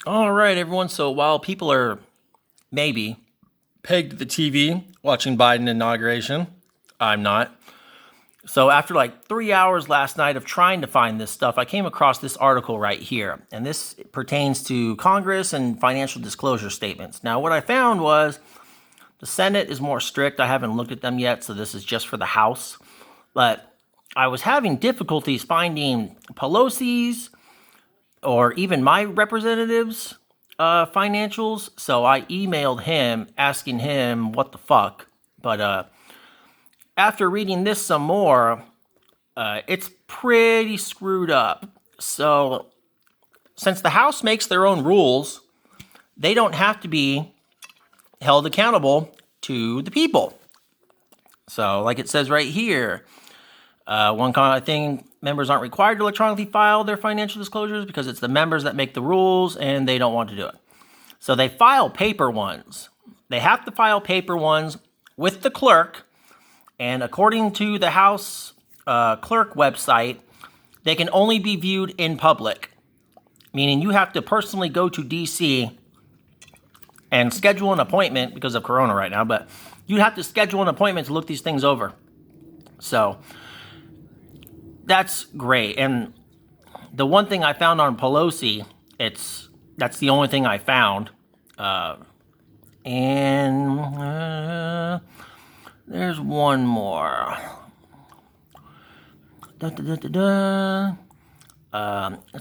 All right, everyone. So while people are maybe pegged to the TV watching Biden inauguration, I'm not. So after like 3 hours last night of trying to find this stuff, I came across this article right here. And this pertains to Congress and financial disclosure statements. Now, what I found was the Senate is more strict. I haven't looked at them yet, so this is just for the House. But I was having difficulties finding Pelosi's or even my representatives' financials. So I emailed him asking him what the fuck. But after reading this some more, it's pretty screwed up. So since the House makes their own rules, they don't have to be held accountable to the people. So like it says right here, one kind of thing, members aren't required to electronically file their financial disclosures because it's the members that make the rules and they don't want to do it. So they file paper ones. They have to file paper ones with the clerk. And according to the House clerk website, they can only be viewed in public. Meaning you have to personally go to DC and schedule an appointment because of Corona right now. But you have to schedule an appointment to look these things over. So that's great. And the one thing I found on Pelosi, that's the only thing I found. And there's one more. It's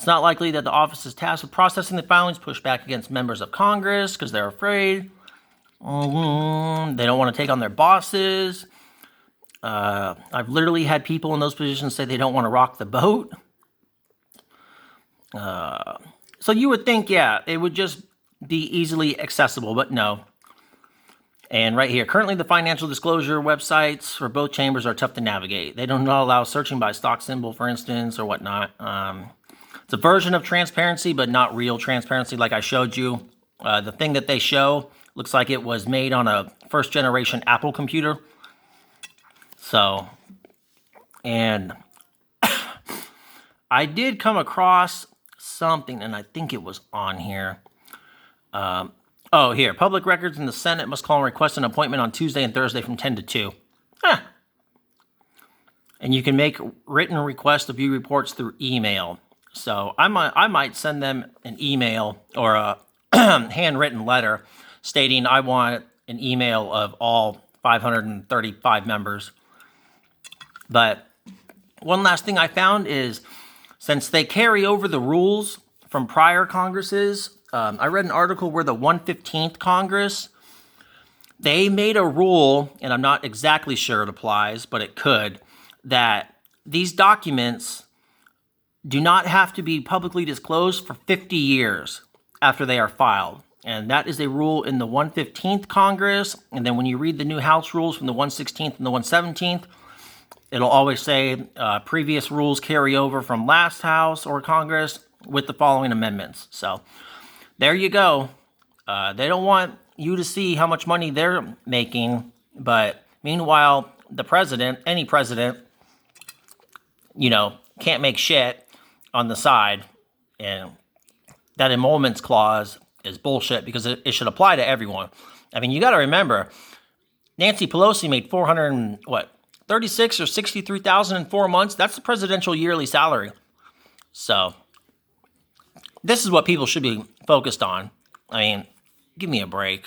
not likely that the office is tasked with processing the filings pushed back against members of Congress because they're afraid. They don't want to take on their bosses. I've literally had people in those positions say they don't want to rock the boat. So you would think, yeah, it would just be easily accessible, but no. And right here, currently the financial disclosure websites for both chambers are tough to navigate. They don't allow searching by stock symbol, for instance, or whatnot. It's a version of transparency, but not real transparency like I showed you. The thing that they show looks like it was made on a first-generation Apple computer. So, and I did come across something, and I think it was on here. Here, public records in the Senate must call and request an appointment on Tuesday and Thursday from 10 to 2. And you can make written requests to view reports through email. So I might send them an email or a handwritten letter stating I want an email of all 535 members. But one last thing I found is since they carry over the rules from prior Congresses, I read an article where the 115th Congress, they made a rule, and I'm not exactly sure it applies, but it could, that these documents do not have to be publicly disclosed for 50 years after they are filed. And that is a rule in the 115th Congress. And then when you read the new House rules from the 116th and the 117th, it'll always say previous rules carry over from last House or Congress with the following amendments. So there you go. They don't want you to see how much money they're making, but meanwhile, the president, any president, can't make shit on the side. And that emoluments clause is bullshit because it should apply to everyone. I mean, you got to remember, Nancy Pelosi made 36 or 63,000 in 4 months. That's the presidential yearly salary. So this is what people should be focused on. I mean, give me a break.